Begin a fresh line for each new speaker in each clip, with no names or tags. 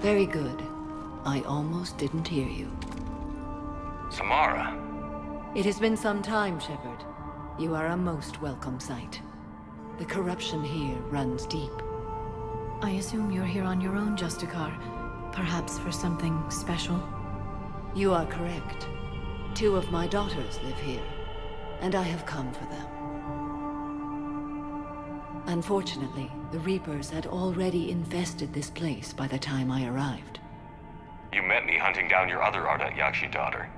Very good. I almost didn't hear you.
Samara.
It has been some time, Shepard. You are a most welcome sight. The corruption here runs deep.
I assume you're here on your own, Justicar. Perhaps for something special?
You are correct. 2 of my daughters live here, and I have come for them. Unfortunately, the Reapers had already infested this place by the time I arrived.
You met me hunting down your other Ardat Yakshi daughter.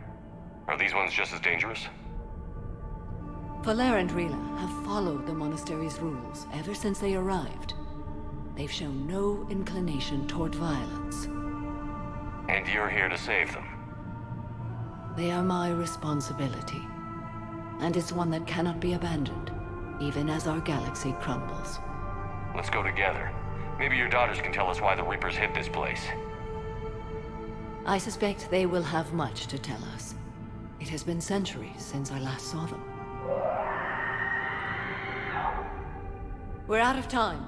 Are these ones just as dangerous?
Valer and Rila have followed the monastery's rules ever since they arrived. They've shown no inclination toward violence.
And you're here to save them?
They are my responsibility. And it's one that cannot be abandoned, even as our galaxy crumbles.
Let's go together. Maybe your daughters can tell us why the Reapers hit this place.
I suspect they will have much to tell us. It has been centuries since I last saw them. We're out of time.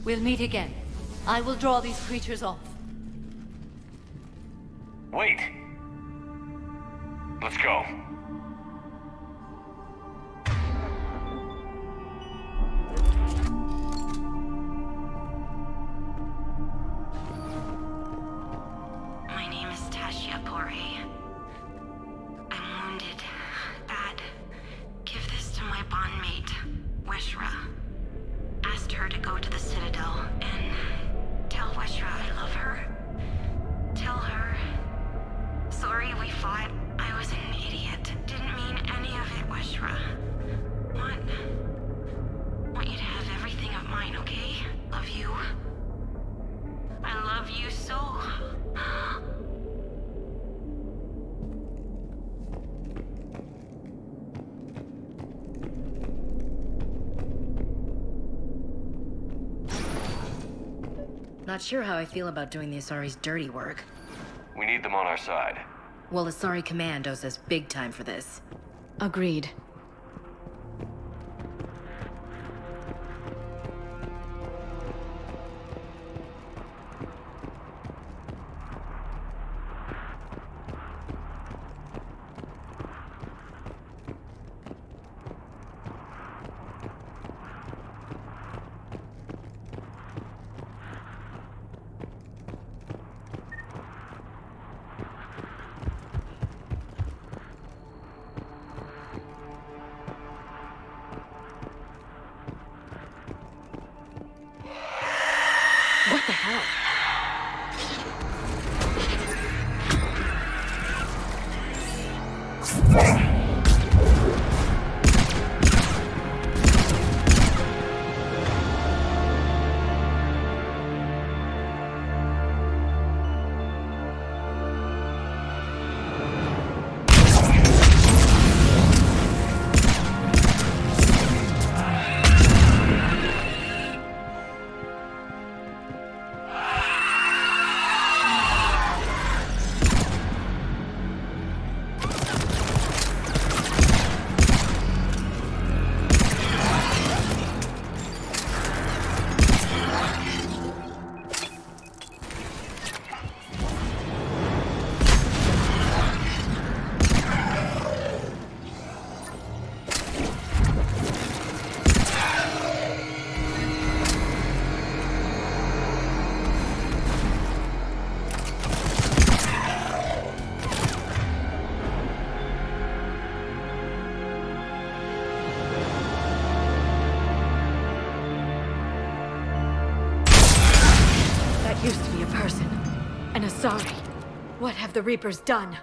We'll meet again. I will draw these creatures off.
Wait! Let's go.
My name is Tashia Pore. I'm wounded. Bad. Give this to my bondmate, Weshra. Asked her to go to the Citadel and tell Weshra I love her. Tell her. Sorry we fought. I was an idiot. Didn't mean any of it, Weshra. Want you to have everything of mine, okay? Love you. I love you so.
Not sure how I feel about doing the Asari's dirty work.
We need them on our side.
Well, Asari Command owes us big time for this. Agreed. What the hell? Used to be a person. An Asari. What have the Reapers done?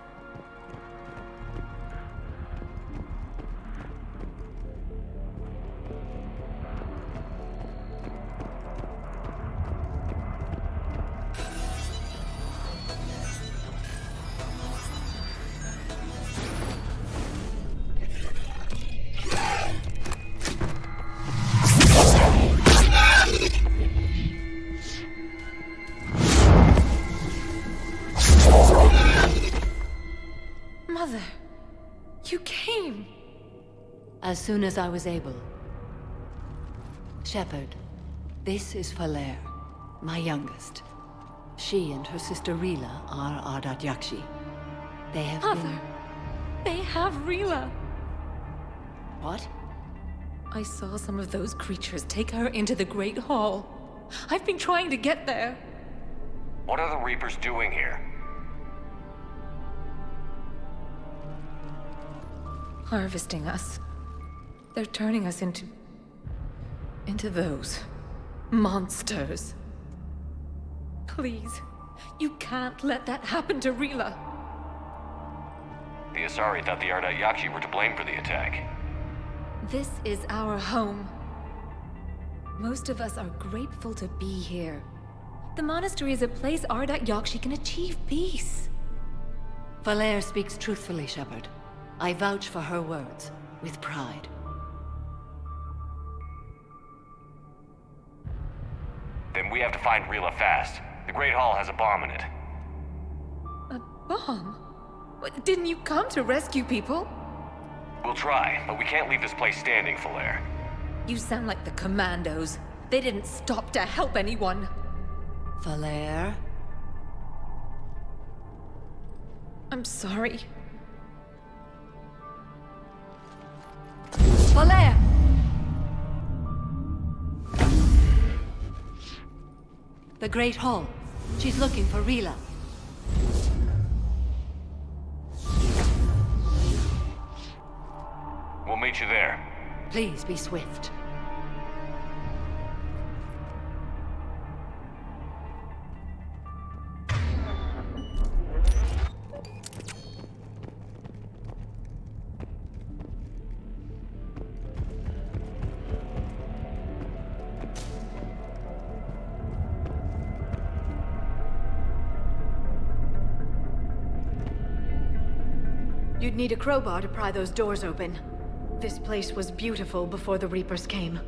Mother, you came.
As soon as I was able. Shepard, this is Falere, my youngest. She and her sister Rila are Ardat Yakshi. They have
Mother! They have Rila!
What?
I saw some of those creatures take her into the Great Hall. I've been trying to get there.
What are the Reapers doing here?
Harvesting us. They're turning us into those monsters. Please, you can't let that happen to Rila.
The Asari thought the Ardat Yakshi were to blame for the attack.
This is our home. Most of us are grateful to be here. The monastery is a place Ardat Yakshi can achieve peace.
Falere speaks truthfully, Shepard. I vouch for her words, with pride.
Then we have to find Rila fast. The Great Hall has a bomb in it.
A bomb? What, didn't you come to rescue people?
We'll try, but we can't leave this place standing, Falere.
You sound like the commandos. They didn't stop to help anyone.
Falere?
I'm sorry.
Falere! The Great Hall. She's looking for Rila.
We'll meet you there.
Please be swift.
You'd need a crowbar to pry those doors open. This place was beautiful before the Reapers came.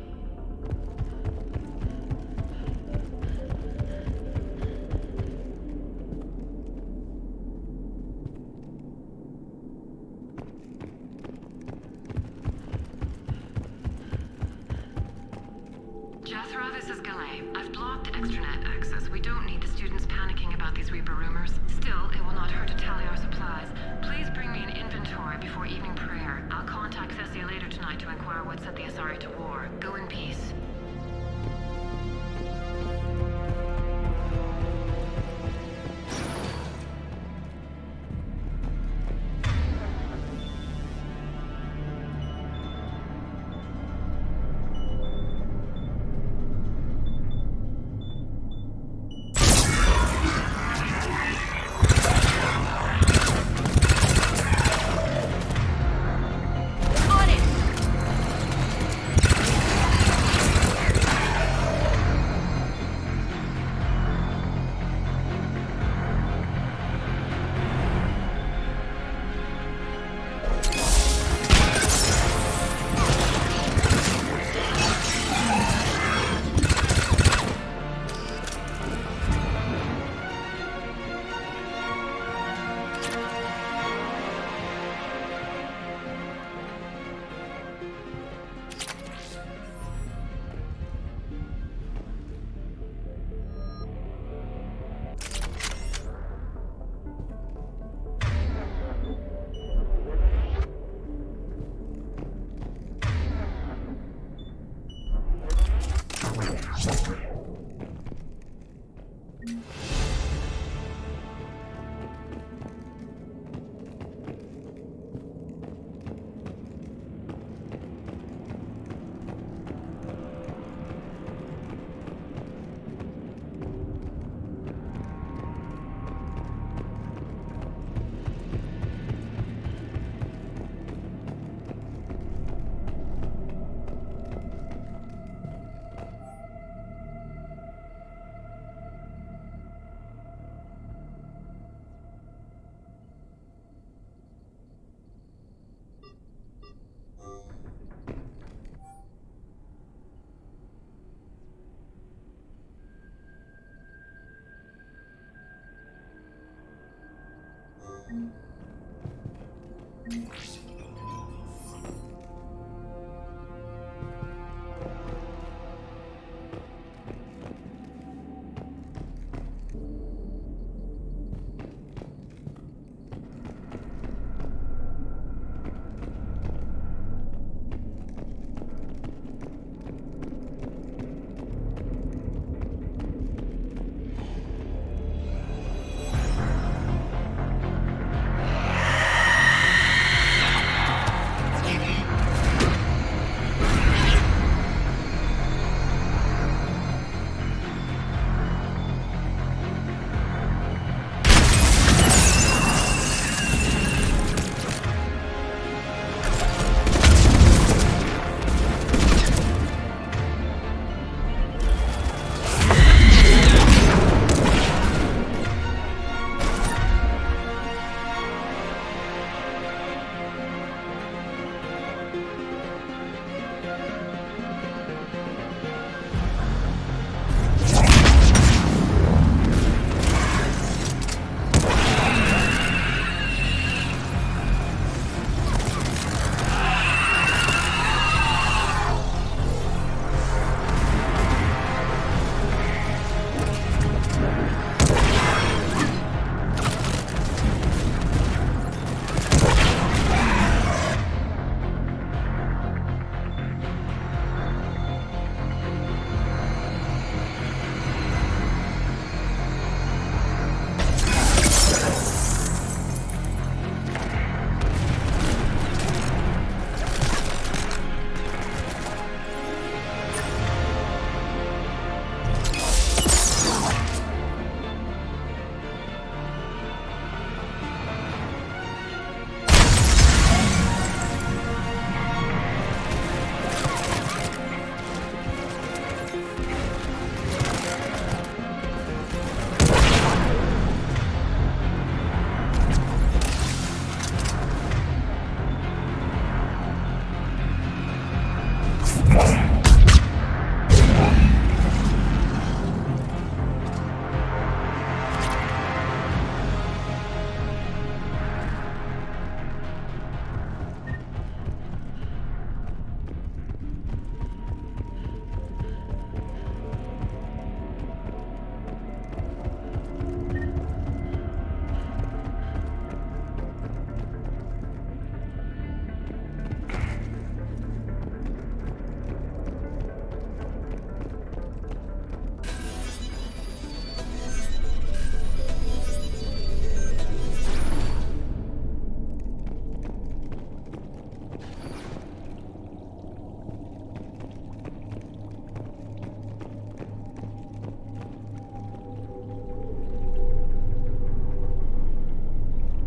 Jethro, this is Galay. I've blocked extranet access. We don't need the students panicking about these Reaper rumors. Still, it will not hurt to tally our supplies. Please bring me an inventory before evening prayer. I'll contact Cessia later tonight to inquire what set the Asari to war. Go in peace.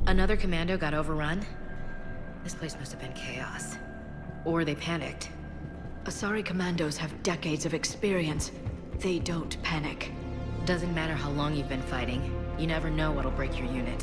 Another commando got overrun? This place must have been chaos. Or they panicked.
Asari commandos have decades of experience. They don't panic.
Doesn't matter how long you've been fighting. You never know what'll break your unit.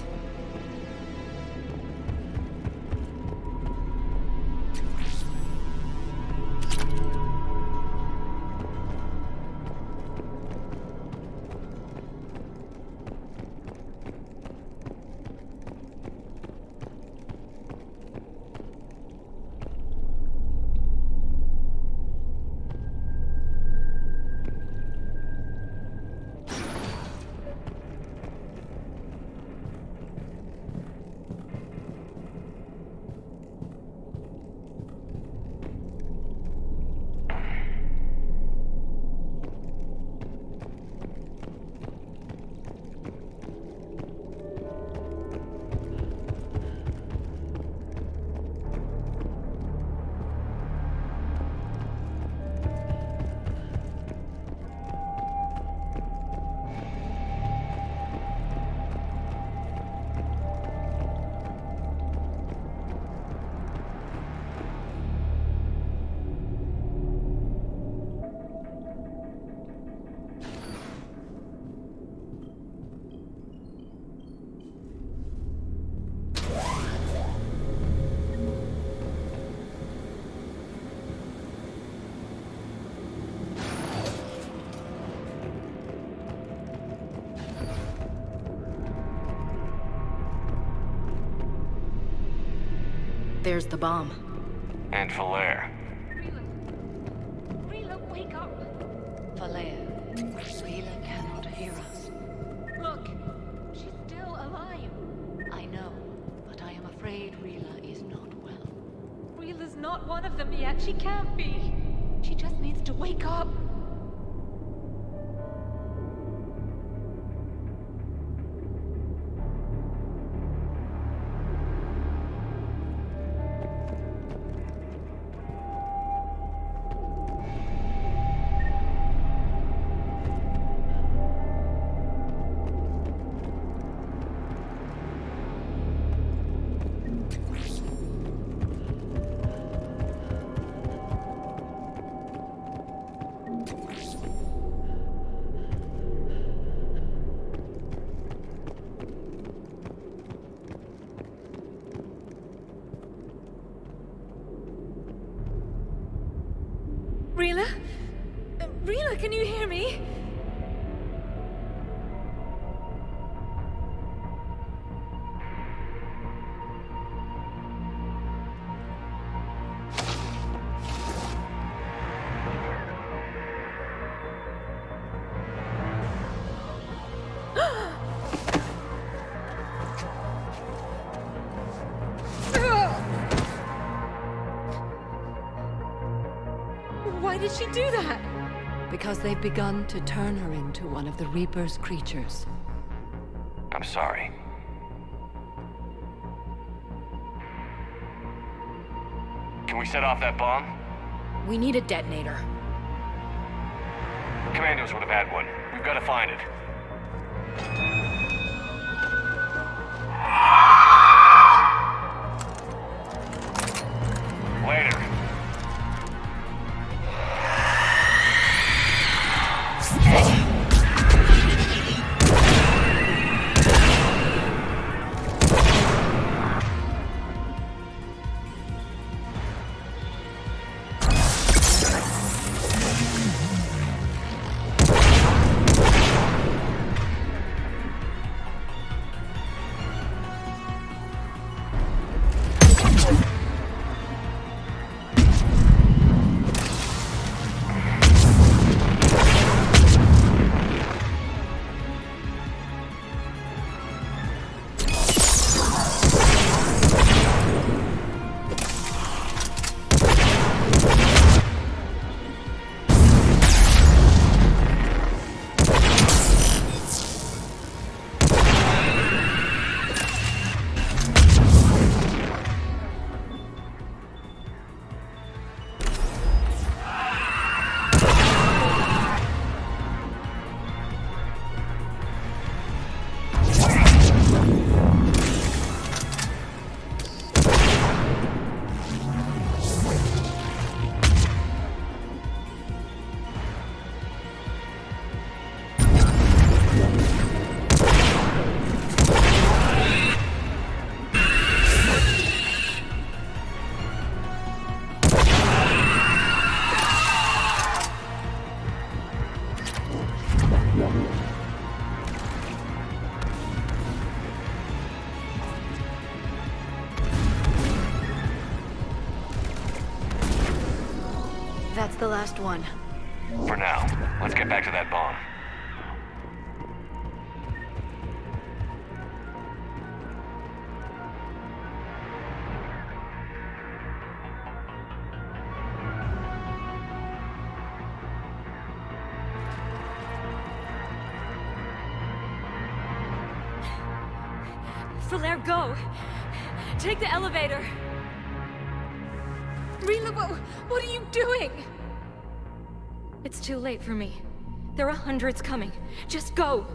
There's the bomb.
And Valair.
Rila, wake up!
Valair, Rila cannot hear us.
Look, she's still alive.
I know, but I am afraid Rila is not well.
Rila's not one of them yet. She can't be. She just needs to wake up. Rila? Rila, can you hear me? Why did she do that?
Because they've begun to turn her into one of the Reaper's creatures.
I'm sorry. Can we set off that bomb?
We need a detonator.
Commandos would have had one. We've got to find it. Later.
That's the last one.
For now, let's get back to that bomb.
Falaire, go! Take the elevator! Rila, what are you doing? It's too late for me. There are hundreds coming. Just go!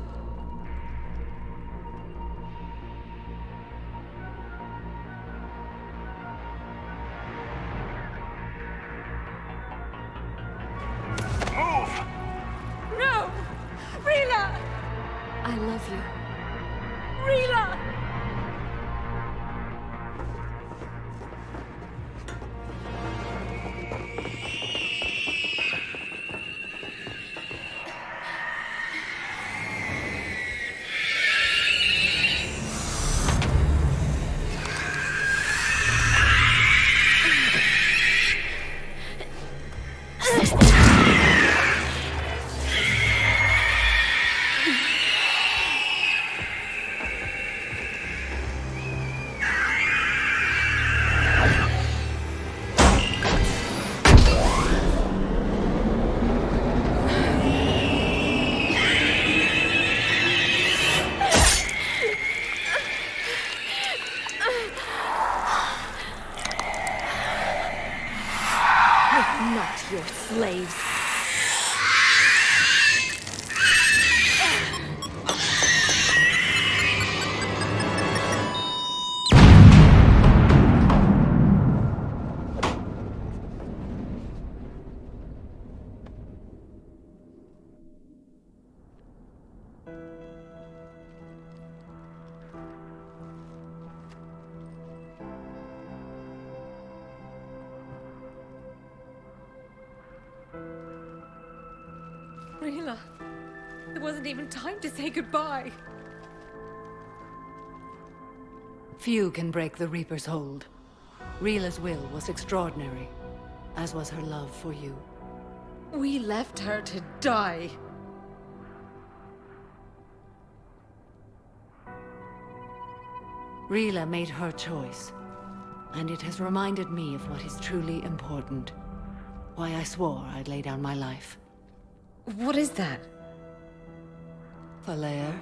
Move!
No! Rila! I love you. Rila! Not your slaves. Rila, there wasn't even time to say goodbye.
Few can break the Reaper's hold. Rila's will was extraordinary, as was her love for you.
We left her to die.
Rila made her choice, and it has reminded me of what is truly important. Why I swore I'd lay down my life.
What is that?
Falaire,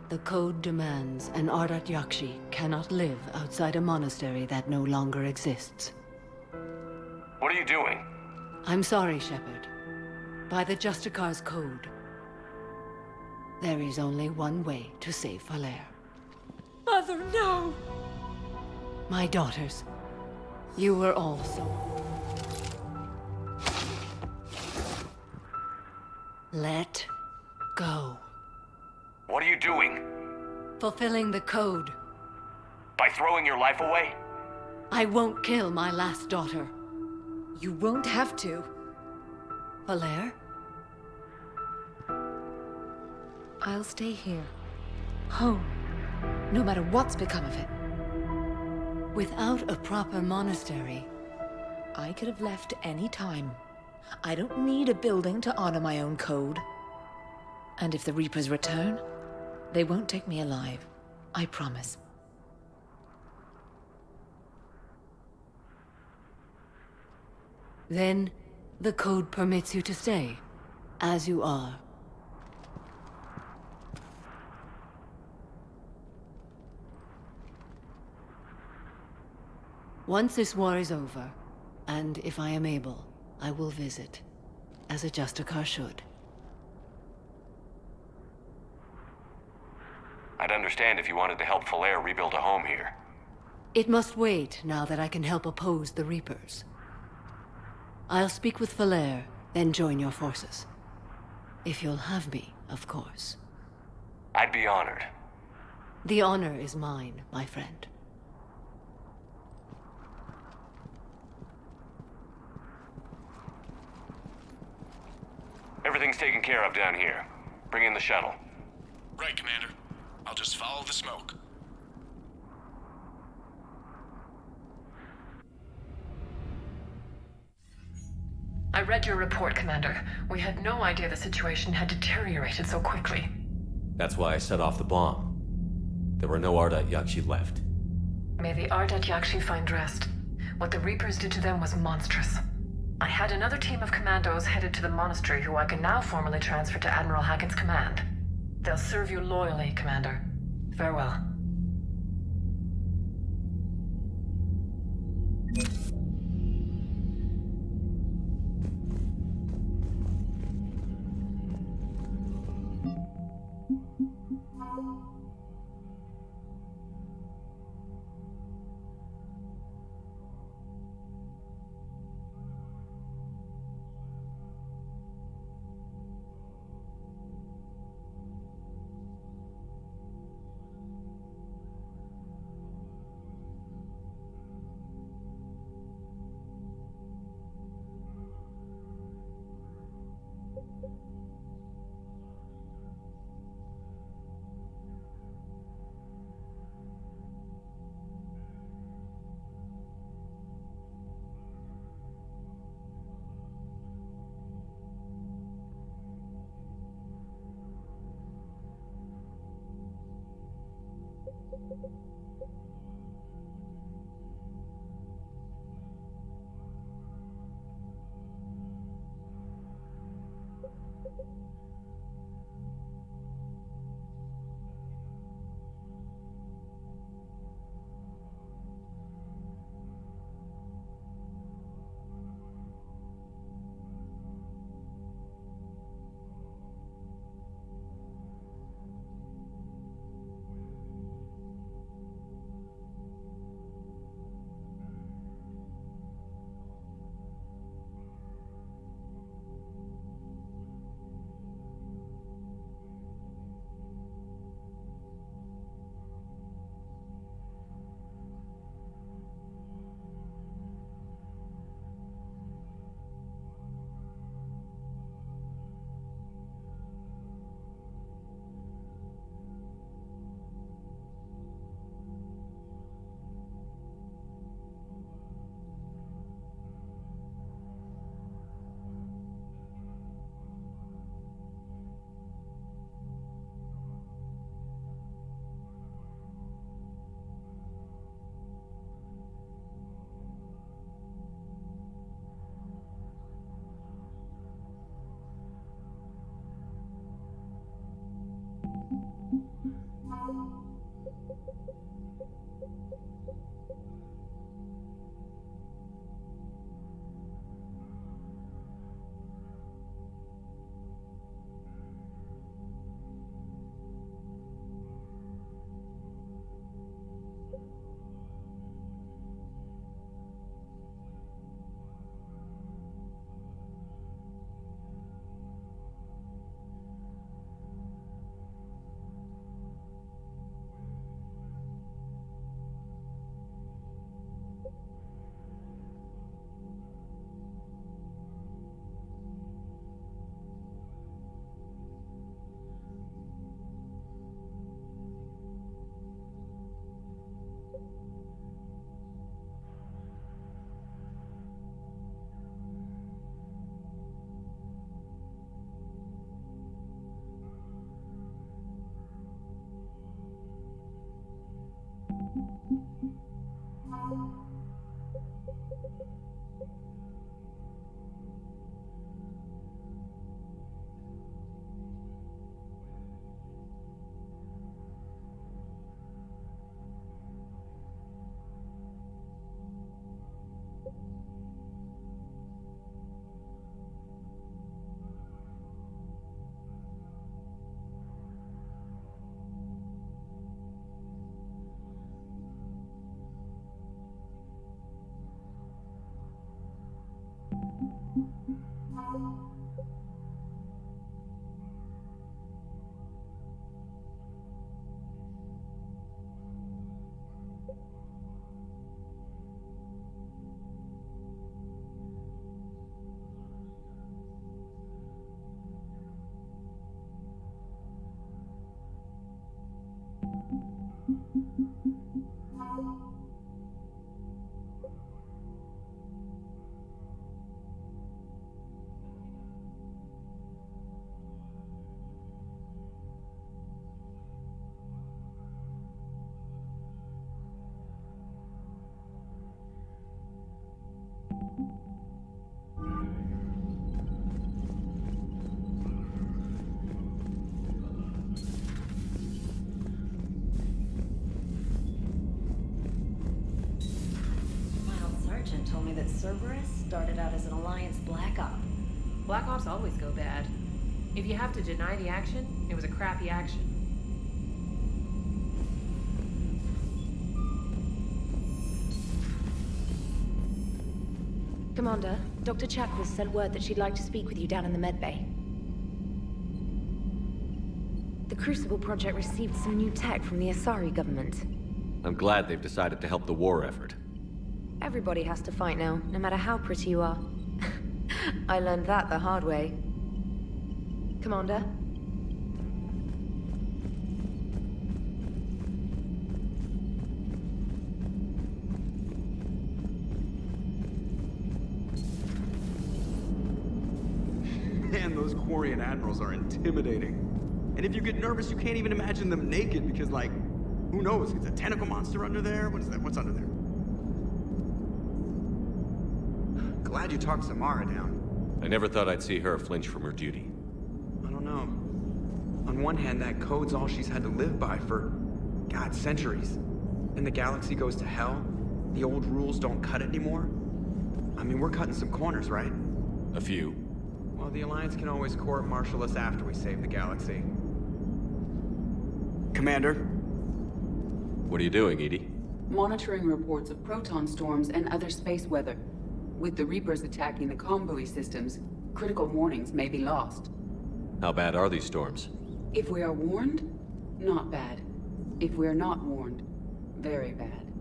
the code demands an Ardat Yakshi cannot live outside a monastery that no longer exists.
What are you doing?
I'm sorry, Shepard. By the Justicar's code, there is only one way to save Falaire.
Mother, no!
My daughters, you were also. Let go.
What are you doing?
Fulfilling the code.
By throwing your life away?
I won't kill my last daughter.
You won't have to.
Falaire?
I'll stay here. Home. No matter what's become of it.
Without a proper monastery,
I could have left any time. I don't need a building to honor my own code. And if the Reapers return, they won't take me alive. I promise.
then the code permits you to stay, as you are. Once this war is over, and if I am able, I will visit, as a Justicar should.
I'd understand if you wanted to help Falaire rebuild a home here.
It must wait now that I can help oppose the Reapers. I'll speak with Falaire, then join your forces. If you'll have me, of course.
I'd be honored.
The honor is mine, my friend.
Everything's taken care of down here. Bring in the shuttle.
Right, Commander. I'll just follow the smoke.
I read your report, Commander. We had no idea the situation had deteriorated so quickly.
That's why I set off the bomb. There were no Ardat Yakshi left.
May the Ardat Yakshi find rest. What the Reapers did to them was monstrous. I had another team of commandos headed to the monastery who I can now formally transfer to Admiral Hackett's command. They'll serve you loyally, Commander. Farewell.
merchant told me that Cerberus started out as an Alliance Black Op.
Black Ops always go bad. If you have to deny the action, it was a crappy action.
Commander, Dr. Chakwas sent word that she'd like to speak with you down in the medbay. The Crucible Project received some new tech from the Asari government.
I'm glad they've decided to help the war effort.
Everybody has to fight now, no matter how pretty you are. I learned that the hard way. Commander?
Man, those Quarian admirals are intimidating. And if you get nervous, you can't even imagine them naked because, like, who knows? It's a tentacle monster under there? What is that? What's under there? Glad you talked Samara down.
I never thought I'd see her flinch from her duty.
I don't know. On one hand, that code's all she's had to live by for, God, centuries. And the galaxy goes to hell. The old rules don't cut it anymore. I mean, we're cutting some corners, right?
A few.
Well, the Alliance can always court-martial us after we save the galaxy. Commander?
What are you doing, Edie?
Monitoring reports of proton storms and other space weather. With the Reapers attacking the comm buoy systems, critical warnings may be lost.
How bad are these storms?
If we are warned, not bad. If we are not warned, very bad.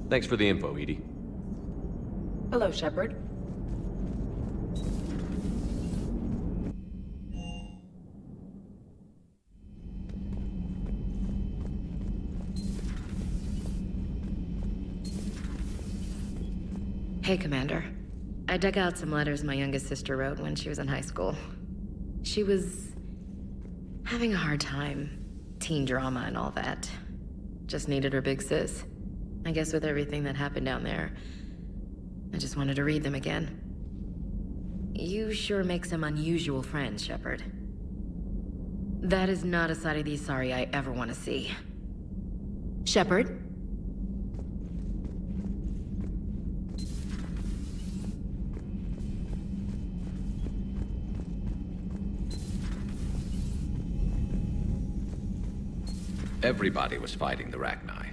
Thanks for the info, Edie.
Hello, Shepard.
Hey, Commander. I dug out some letters my youngest sister wrote when she was in high school. She was having a hard time. Teen drama and all that. Just needed her big sis. I guess with everything that happened down there, I just wanted to read them again. You sure make some unusual friends, Shepard. That is not a side of the Asari I ever want to see. Shepard?
Everybody was fighting the Rachni,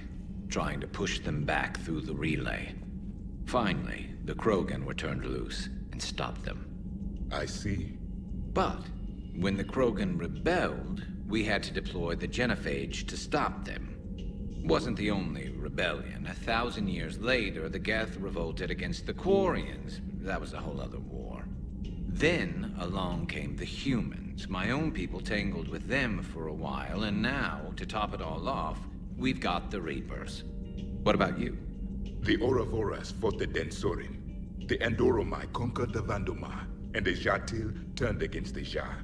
trying to push them back through the relay. Finally, the Krogan were turned loose and stopped them.
I see.
But when the Krogan rebelled, we had to deploy the genophage to stop them. Wasn't the only rebellion. 1,000 years later, the Geth revolted against the Quarians. That was a whole other war. Then along came the humans. My own people tangled with them for a while, and now, to top it all off, we've got the Reapers. What about you?
The Ouroboros fought the Densorin. The Andoromai conquered the Vandomai, and the Jatil turned against the Jah.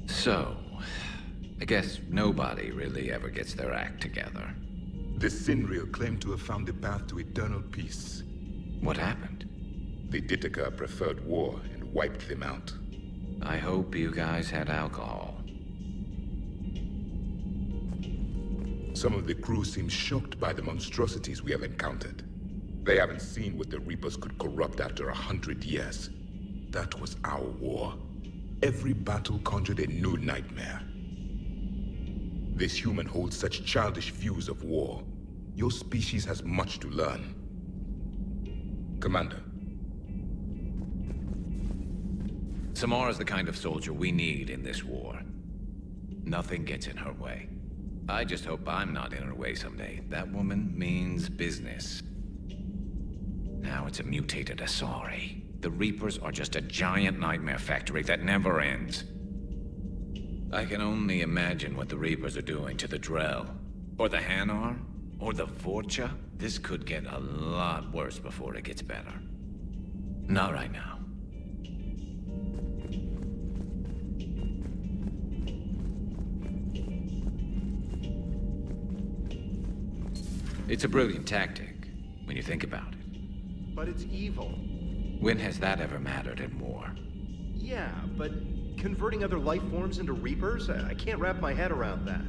So, I guess nobody really ever gets their act together.
The Sinreal claimed to have found the path to eternal peace.
What happened?
The Ditaka preferred war and wiped them out.
I hope you guys had alcohol.
Some of the crew seem shocked by the monstrosities we have encountered. They haven't seen what the Reapers could corrupt after 100 years. That was our war. Every battle conjured a new nightmare. This human holds such childish views of war. Your species has much to learn. Commander.
Samara's the kind of soldier we need in this war. Nothing gets in her way. I just hope I'm not in her way someday. That woman means business. Now it's a mutated Asari. The Reapers are just a giant nightmare factory that never ends. I can only imagine what the Reapers are doing to the Drell. Or the Hanar. Or the Vorcha. This could get a lot worse before it gets better. Not right now. It's a brilliant tactic, when you think about it.
But it's evil.
When has that ever mattered in war?
Yeah, but converting other life forms into Reapers? I can't wrap my head around that.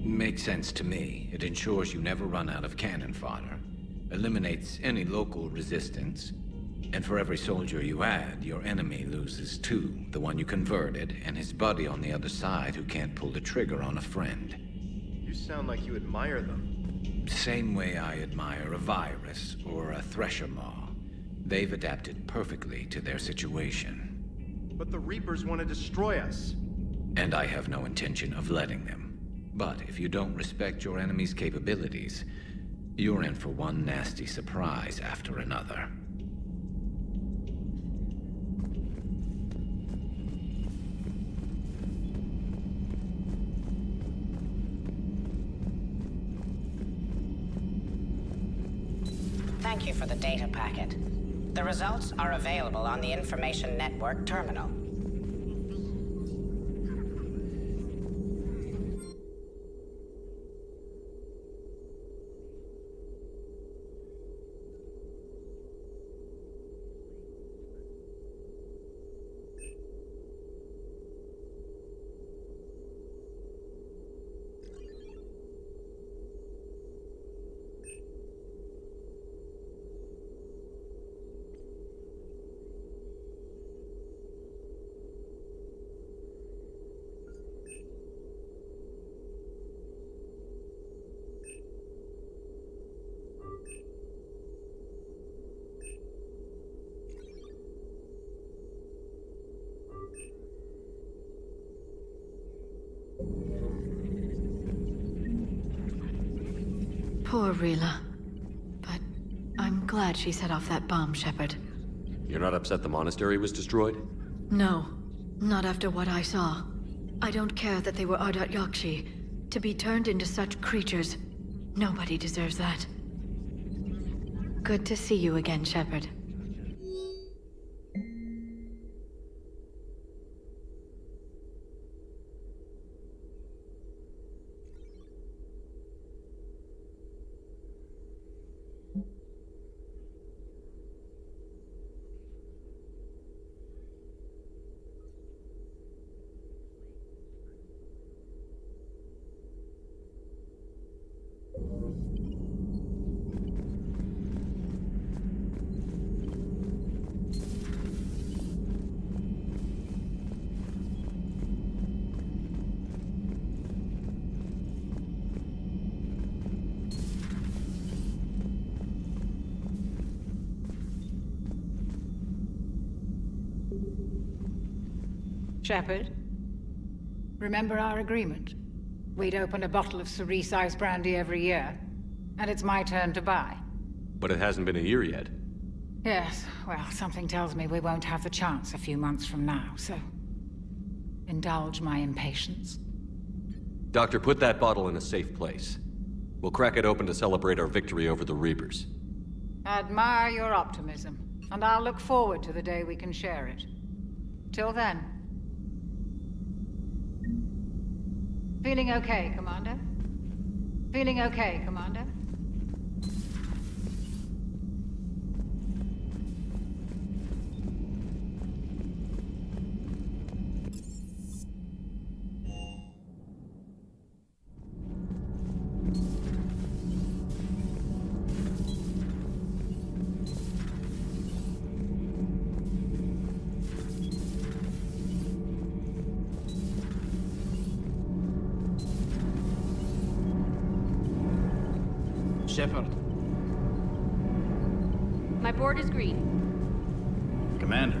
Makes sense to me. It ensures you never run out of cannon fodder. Eliminates any local resistance. And for every soldier you add, your enemy loses two. The one you converted, and his buddy on the other side who can't pull the trigger on a friend.
You sound like you admire them.
Same way I admire a virus or a thresher maw. They've adapted perfectly to their situation.
But the Reapers want to destroy us.
And I have no intention of letting them. But if you don't respect your enemy's capabilities, you're in for one nasty surprise after another.
Thank you for the data packet. The results are available on the Information Network terminal.
Poor Rila. But I'm glad she set off that bomb, Shepard.
You're not upset the monastery was destroyed?
No, not after what I saw. I don't care that they were Ardat Yakshi. To be turned into such creatures, nobody deserves that. Good to see you again, Shepard.
Shepard, remember our agreement? We'd open a bottle of cerise ice brandy every year, and it's my turn to buy.
But it hasn't been a year yet.
Yes, well, something tells me we won't have the chance a few months from now, so indulge my impatience.
Doctor, put that bottle in a safe place. We'll crack it open to celebrate our victory over the Reapers.
Admire your optimism, and I'll look forward to the day we can share it. Till then. Feeling okay, Commander? Feeling okay, Commander?
Shepard.
My board is green.
Commander.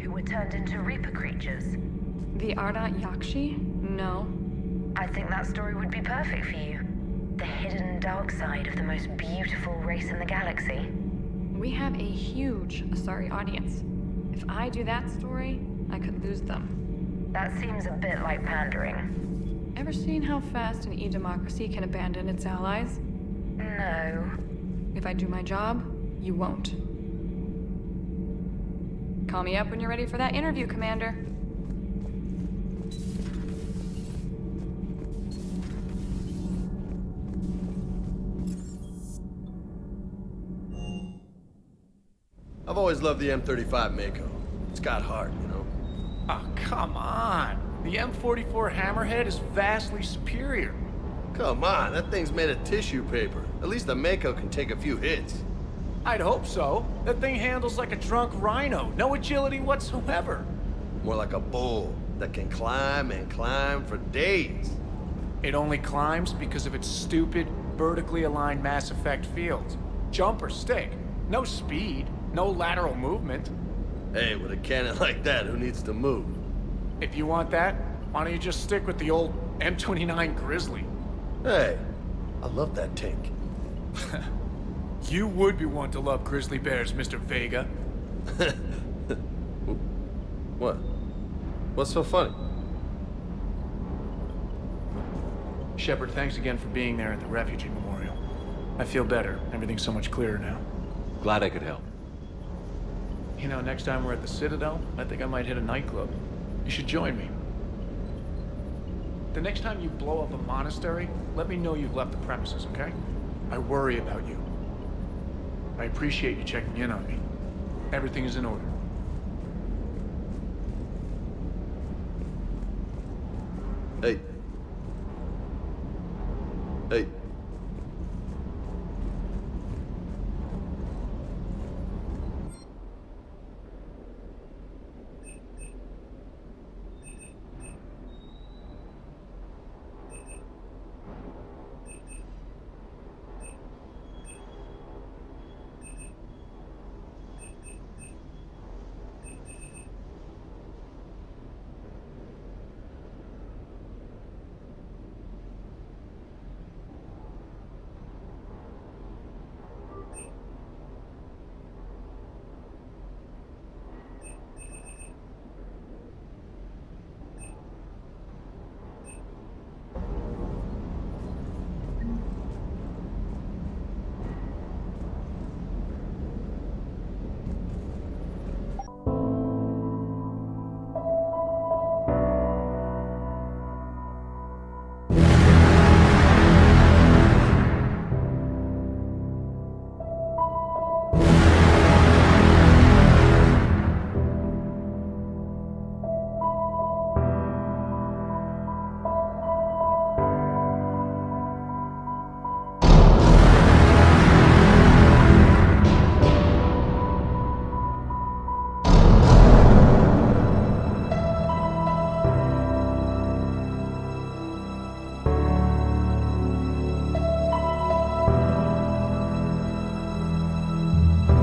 Who were turned into Reaper creatures.
The Ardat Yakshi? No.
I think that story would be perfect for you. The hidden dark side of the most beautiful race in the galaxy.
We have a huge Asari audience. If I do that story, I could lose them.
That seems a bit like pandering.
Ever seen how fast an e-democracy can abandon its allies?
No.
If I do my job, you won't. Call me up when you're ready for that interview, Commander.
I've always loved the M35 Mako. It's got heart, you know?
Oh, come on. The M44 Hammerhead is vastly superior.
Come on, that thing's made of tissue paper. At least the Mako can take a few hits.
I'd hope so. That thing handles like a drunk rhino. No agility whatsoever.
More like a bull that can climb and climb for days.
It only climbs because of its stupid, vertically aligned Mass Effect fields. Jump or stick. No speed. No lateral movement.
Hey, with a cannon like that, who needs to move?
If you want that, why don't you just stick with the old M29 Grizzly?
Hey, I love that tank.
You would be one to love grizzly bears, Mr. Vega.
What? What's so funny?
Shepard, thanks again for being there at the refugee memorial. I feel better. Everything's so much clearer now.
Glad I could help.
You know, next time we're at the Citadel, I think I might hit a nightclub. You should join me. The next time you blow up a monastery, let me know you've left the premises, okay? I worry about you. I appreciate you checking in on me. Everything is in order.
Hey. Hey.